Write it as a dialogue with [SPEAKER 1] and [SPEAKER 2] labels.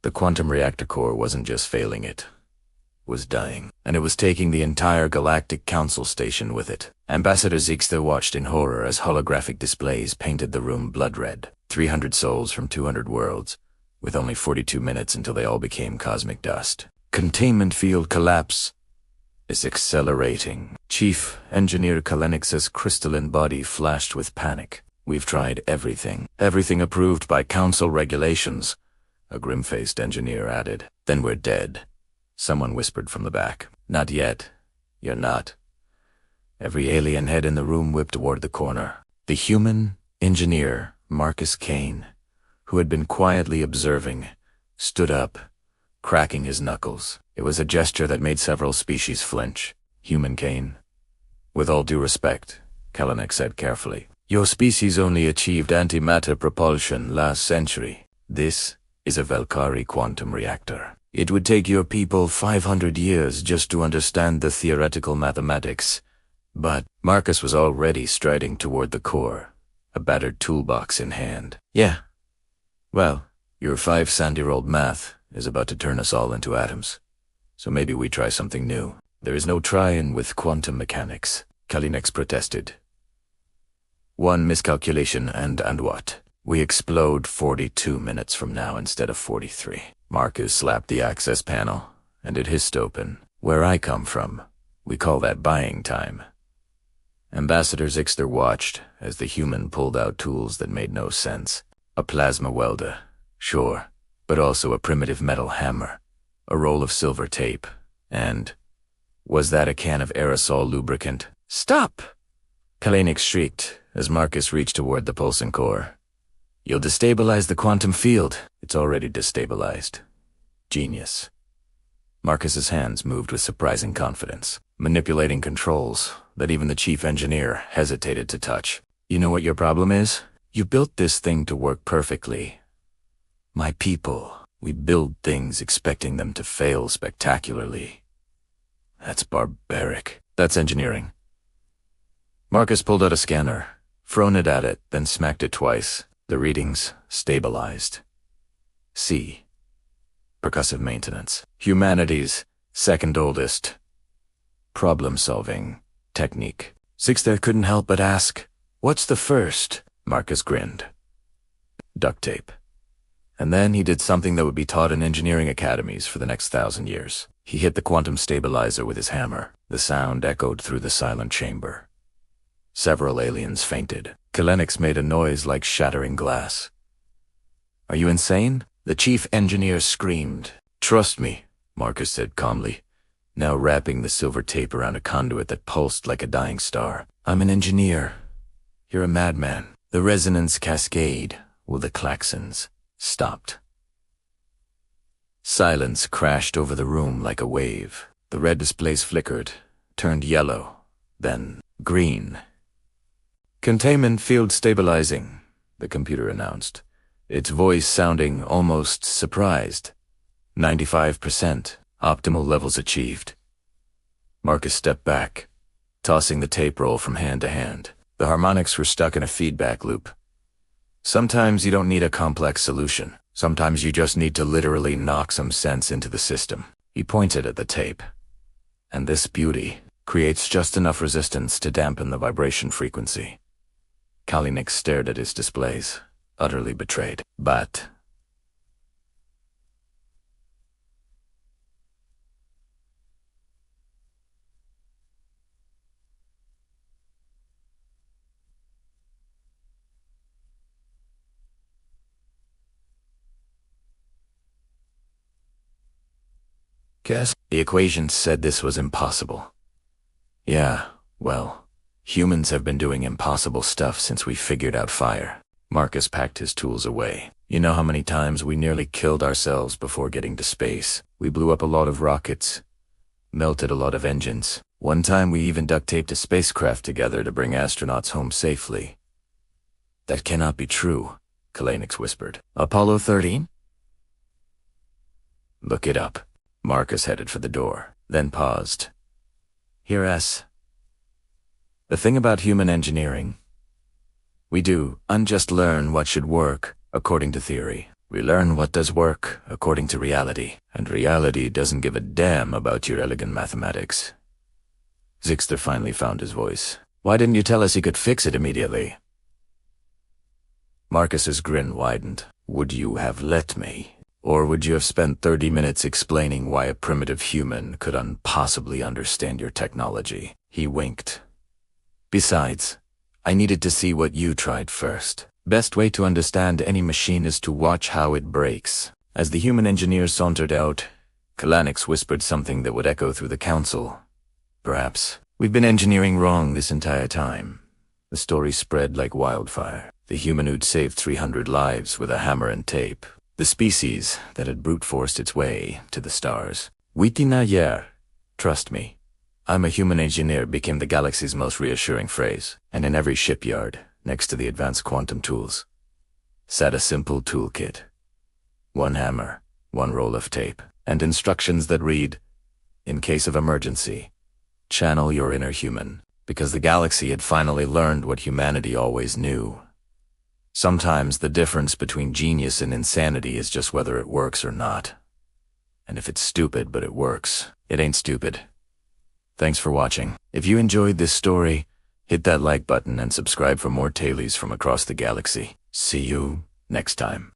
[SPEAKER 1] The quantum reactor core wasn't just failing, it was dying, and it was taking the entire Galactic Council station with it. Ambassador Zeekster watched in horror as holographic displays painted the room blood red. 300 souls from 200 worlds, with only 42 minutes until they all became cosmic dust. Containment field collapse is accelerating. Chief Engineer Kalenix's crystalline body flashed with panic. We've tried everything. Everything approved by council regulations, a grim-faced engineer added. Then we're dead. Someone whispered from the back. Not yet. You're not. Every alien head in the room whipped toward the corner. The human engineer, Marcus Kane, who had been quietly observing, stood up, cracking his knuckles. It was a gesture that made several species flinch. Human Kane. With all due respect, Kalanick said carefully, your species only achieved antimatter propulsion last century. This is a Valkyrie quantum reactor. It would take your people 500 years just to understand the theoretical mathematics. But Marcus was already striding toward the core, a battered toolbox in hand. Yeah. Well, your 500-year-old math is about to turn us all into atoms. So maybe we try something new. There is no trying with quantum mechanics, Kalinex protested. One miscalculation and what? We explode 42 minutes from now instead of 43. Marcus slapped the access panel, and it hissed open. Where I come from, we call that buying time. Ambassador Zixter watched as the human pulled out tools that made no sense. A plasma welder, sure, but also a primitive metal hammer, a roll of silver tape, and was that a can of aerosol lubricant? Stop! Kalenix shrieked as Marcus reached toward the pulsing core. You'll destabilize the quantum field. It's already destabilized. Genius. Marcus's hands moved with surprising confidence, manipulating controls that even the chief engineer hesitated to touch. You know what your problem is? You built this thing to work perfectly. My people, we build things expecting them to fail spectacularly. That's barbaric. That's engineering. Marcus pulled out a scanner, thrown it at it, then smacked it twice. The readings stabilized. C. Percussive maintenance. Humanity's second oldest problem-solving technique. Zixter couldn't help but ask, what's the first? Marcus grinned. Duct tape. And then he did something that would be taught in engineering academies for the next 1,000 years. He hit the quantum stabilizer with his hammer. The sound echoed through the silent chamber. Several aliens fainted. Kalenix made a noise like shattering glass. Are you insane? The chief engineer screamed. Trust me, Marcus said calmly, now wrapping the silver tape around a conduit that pulsed like a dying star. I'm an engineer. You're a madman. The resonance cascade, with the klaxons, stopped. Silence crashed over the room like a wave. The red displays flickered, turned yellow, then green. Containment field stabilizing, the computer announced, its voice sounding almost surprised. 95%, optimal levels achieved. Marcus stepped back, tossing the tape roll from hand to hand. The harmonics were stuck in a feedback loop. Sometimes you don't need a complex solution. Sometimes you just need to literally knock some sense into the system. He pointed at the tape. And this beauty creates just enough resistance to dampen the vibration frequency. Kalenix stared at his displays, utterly betrayed. But guess the equations said this was impossible. Yeah, well, humans have been doing impossible stuff since we figured out fire. Marcus packed his tools away. You know how many times we nearly killed ourselves before getting to space? We blew up a lot of rockets, melted a lot of engines. One time we even duct taped a spacecraft together to bring astronauts home safely. That cannot be true, Kalenix whispered. Apollo 13? Look it up. Marcus headed for the door, then paused. Here, S. The thing about human engineering, we do unjust learn what should work according to theory. We learn what does work according to reality, and reality doesn't give a damn about your elegant mathematics. Zixter finally found his voice. Why didn't you tell us he could fix it immediately? Marcus's grin widened. Would you have let me? Or would you have spent 30 minutes explaining why a primitive human could impossibly understand your technology? He winked. Besides, I needed to see what you tried first. Best way to understand any machine is to watch how it breaks. As the human engineers sauntered out, Kalanix whispered something that would echo through the council. Perhaps we've been engineering wrong this entire time. The story spread like wildfire. The human who'd saved 300 lives with a hammer and tape. The species that had brute-forced its way to the stars. Witina yer. Trust me. I'm a human engineer became the galaxy's most reassuring phrase. And in every shipyard, next to the advanced quantum tools, sat a simple toolkit. One hammer, one roll of tape, and instructions that read, in case of emergency, channel your inner human, because the galaxy had finally learned what humanity always knew. Sometimes the difference between genius and insanity is just whether it works or not. And if it's stupid but it works, it ain't stupid. Thanks for watching. If you enjoyed this story, hit that like button and subscribe for more tailies from across the galaxy. See you next time.